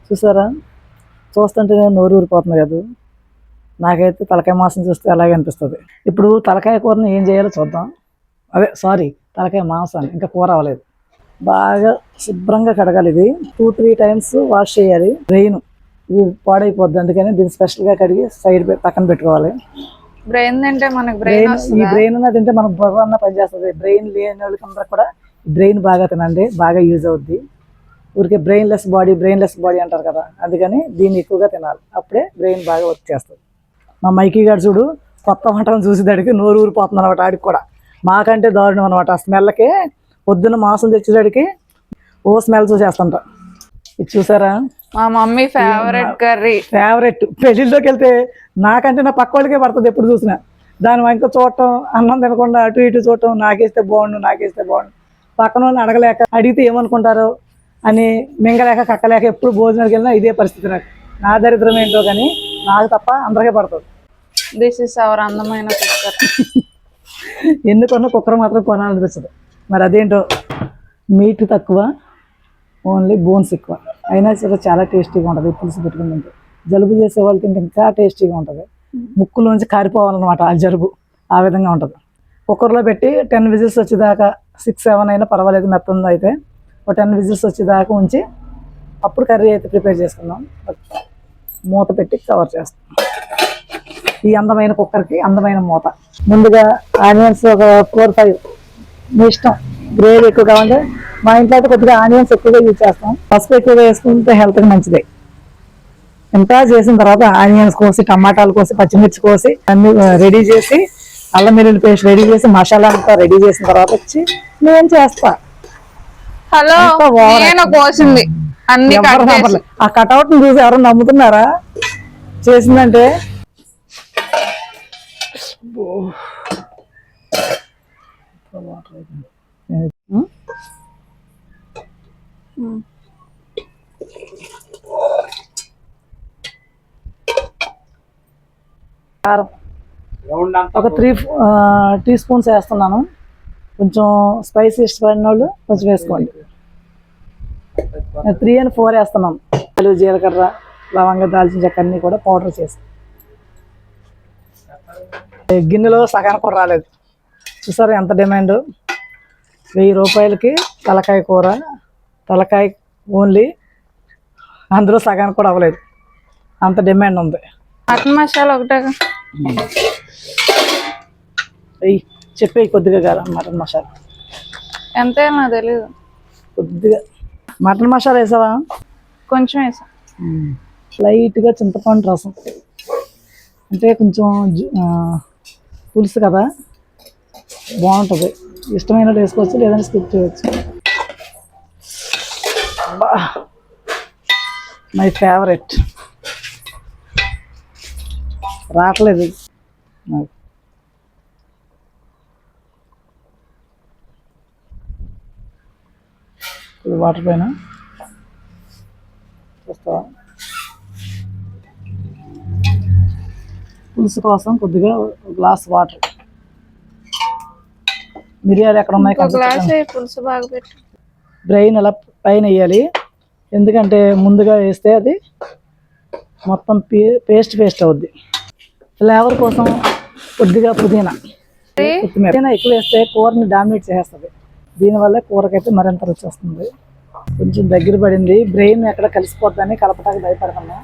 చూసారా, చూస్తుంటే నోరు ఊరిపోతుంది కదా. నాకైతే తలకాయ మాంసం చూస్తే అలాగే అనిపిస్తుంది. ఇప్పుడు తలకాయ కూరని ఏం చేయాలో చూద్దాం. అదే సారీ, తలకాయ మాంసాన్ని ఇంకా కూర అవ్వలేదు. బాగా శుభ్రంగా కడగాలి. ఇది 2-3 టైమ్స్ వాష్ చేయాలి. బ్రెయిన్ ఇది పాడైపోద్ది, అందుకని దీన్ని స్పెషల్గా కడిగి సైడ్ పక్కన పెట్టుకోవాలి. బ్రెయిన్ తింటే మనకి ఈ బ్రెయిన్ తింటే మనకు బుర్ర అన్న పనిచేస్తుంది. బ్రెయిన్ లేని వాళ్ళకందరూ కూడా బ్రెయిన్ బాగా తినండి, బాగా యూజ్ అవుద్ది. ఊరికే బ్రెయిన్లెస్ బాడీ అంటారు కదా, అందుకని దీన్ని ఎక్కువగా తినాలి, అప్పుడే బ్రెయిన్ బాగా వర్క్ చేస్తుంది. మా మైకీ గారు చూడు, కొత్త వంటను చూసేదాడికి నోరు ఊరిపోతుంది అనమాట. ఆడికి కూడా మాకంటే దారుణం అనమాట. ఆ స్మెల్కి పొద్దున్న మాంసం తెచ్చేదాడికి ఓ స్మెల్ చూసేస్తుంటా. ఇది చూసారా, మా మమ్మీ ఫేవరెట్ కర్రీ. ఫేవరెట్. పెళ్ళిళ్ళలోకి వెళ్తే నాకంటే నా పక్క వాళ్ళకే పడుతుంది ఎప్పుడు చూసినా. దాని వంక చూడటం, అన్నం తినకుండా అటు ఇటు చూడటం, నాకేస్తే బాగుండు. పక్కన వాళ్ళని అడగలేక, అడిగితే ఏమనుకుంటారో అని మింగలేక కక్కలేక ఎప్పుడు భోజనానికి వెళ్ళినా ఇదే పరిస్థితి. నా దరిద్రం ఏంటో కానీ నాకు తప్ప అందరికీ పడుతుంది. దిస్ ఇస్ అవర్ అందమైన కుక్కర్. ఎందుకన్నా కుక్కర్ మాత్రం కొనాలనిపిస్తుంది. మరి అదేంటో, మీట్ తక్కువ, ఓన్లీ బోన్స్ ఎక్కువ, అయినా సరే చాలా టేస్టీగా ఉంటుంది. పులుసు పెట్టుకుంటే జలుబు చేసే వాళ్ళు తింటే ఇంకా టేస్టీగా ఉంటుంది. ముక్కులోంచి కారిపోవాలన్నమాట ఆ జలుబు, ఆ విధంగా ఉంటుంది. కుక్కర్లో పెట్టి 10 విజిల్స్ వచ్చేదాకా, 6-7 అయినా పర్వాలేదు, మెత్తంది అయితే ఒక 10 విజిల్స్ వచ్చేదాకా ఉంచి అప్పుడు కర్రీ అయితే ప్రిపేర్ చేసుకుందాం. మూత పెట్టి కవర్ చేస్తాం. ఈ అందమైన కుక్కర్కి అందమైన మూత. ముందుగా ఆనియన్స్ ఒక 4-5, మీ ఇష్టం. గ్రేవీ ఎక్కువ కావాలంటే, మా ఇంట్లో అయితే కొద్దిగా ఆనియన్స్ ఎక్కువగా యూజ్ చేస్తాం. పసుపు ఎక్కువగా వేసుకుంటే హెల్త్కి మంచిది. ఇంకా చేసిన తర్వాత ఆనియన్స్ కోసి, టమాటాలు కోసి, పచ్చిమిర్చి కోసి అన్ని రెడీ చేసి, అల్లం వెల్లుల్లి పేస్ట్ రెడీ చేసి, మసాలా అంతా రెడీ చేసిన తర్వాత వచ్చి నేను చేస్తా. హలో, నేను కోసింది అన్ని ఆ కటౌట్ చూసి ఎవరు నమ్ముతున్నారా చేసిందంటే? కారం ఒక 3 టీ స్పూన్స్ వేస్తున్నాను. కొంచెం స్పైసీ ఇష్టపడిన వాళ్ళు కొంచెం వేసుకోండి. 3 and 4 వేస్తున్నాం. జీలకర్ర, లవంగ, దాల్చిన చెక్క అన్నీ కూడా పౌడర్ చేసి. గిన్నెలో సగానికి కూడా రాలేదు. చూసారు ఎంత డిమాండ్. 1000 రూపాయలకి తలకాయ కూర, తలకాయ ఓన్లీ, అందులో సగానికి కూడా అవ్వలేదు, అంత డిమాండ్ ఉంది. మటన్ మసాలా ఒకటే చెప్పేయి కొద్దిగా కదా. మటన్ మసాలా ఎంత నాకు తెలీదు. కొద్దిగా మటన్ మసాలా వేసావా? కొంచెం వేసా. లైట్గా చింతపండు రసం, అంటే కొంచెం పులుసు కదా, బాగుంటుంది. ఇష్టమైన వాళ్ళు వేసుకోవచ్చు, లేదంటే స్కిప్ చేయవచ్చు. My favourite. రావట్లేదు నాకు. వాటర్ పైన చూస్తావా? పులుసు కోసం కొద్దిగా గ్లాస్ వాటర్. మిరియాలు ఎక్కడ ఉన్నాయి? పులుసు బాగా పెట్టు. బ్రెయిన్ అలా పైన వేయాలి, ఎందుకంటే ముందుగా వేస్తే అది మొత్తం పేస్ట్ అవుద్ది. ఫ్లేవర్ కోసం కొద్దిగా పుదీనా ఎక్కువ వేస్తే కూరని డామినేట్ చేసేస్తుంది. దీనివల్ల కూరకైతే మరింత రుచి వస్తుంది. కొంచెం దగ్గర పడింది. బ్రెయిన్ ఎక్కడ కలిసిపోద్దని కలపటానికి భయపడుతున్నా,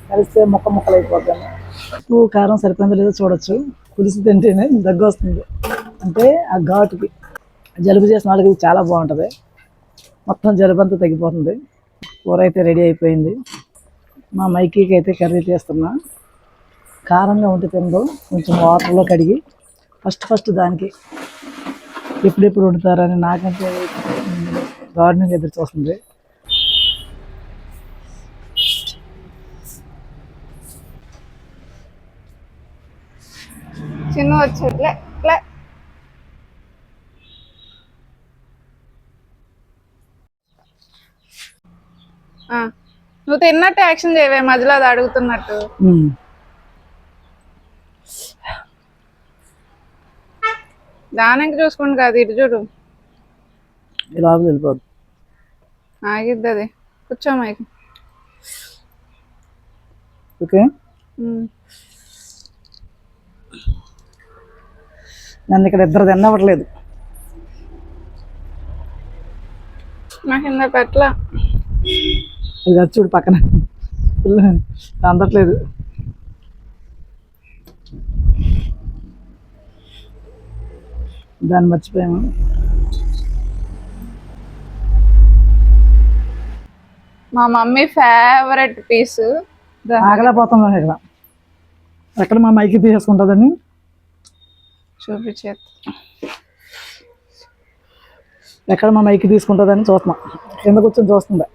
కలిస్తే ముక్కలు అయిపోద్దని. ఉప్పు కారం సరిపోయిందో లేదో చూడొచ్చు. పులుసు తింటేనే దగ్గు వస్తుంది, అంటే ఆ ఘాటుకి. జలుబు చేసిన వాళ్ళకి ఇది చాలా బాగుంటుంది, మొత్తం జలుబు అంతా తగ్గిపోతుంది. కూర అయితే రెడీ అయిపోయింది. మా మైకీకి అయితే కర్రీ చేస్తున్నా. కారంగా ఉంటే తిందో, కొంచెం వాటర్లో కడిగి ఫస్ట్ దానికి ఎప్పుడెప్పుడు వండుతారని నాకంటే దారుణంగా ఎదురు చూస్తుంది. చిన్న వచ్చేట్లే నువ్వు తిన్నట్టు యాక్షన్ చేయవే, మధ్యలో అది అడుగుతున్నట్టు. దానికి చూసుకోండి కాదు, ఇటు చూడు. ఇలా వెళ్ళిపోద్దు. ఆగిద్ది అది. కూర్చో మైకి. ఓకే, నన్ను ఇక్కడ ఇద్దరు తిన్నవ్వట్లేదు. నాకు ఇంత పెట్ల. ఇది వచ్చి చూడు పక్కన అందట్లేదు. దాన్ని మర్చిపోయాము. మా మమ్మీ ఫేవరెట్ పీస్. ఆగలేకపోతున్నాం ఇక్కడ. ఎక్కడ మా మైకి తీసేసుకుంటుందని చూపించే ఎక్కడ మా మైకి తీసుకుంటుందని చూస్తున్నాం. కింద కూర్చొని చూస్తుందా.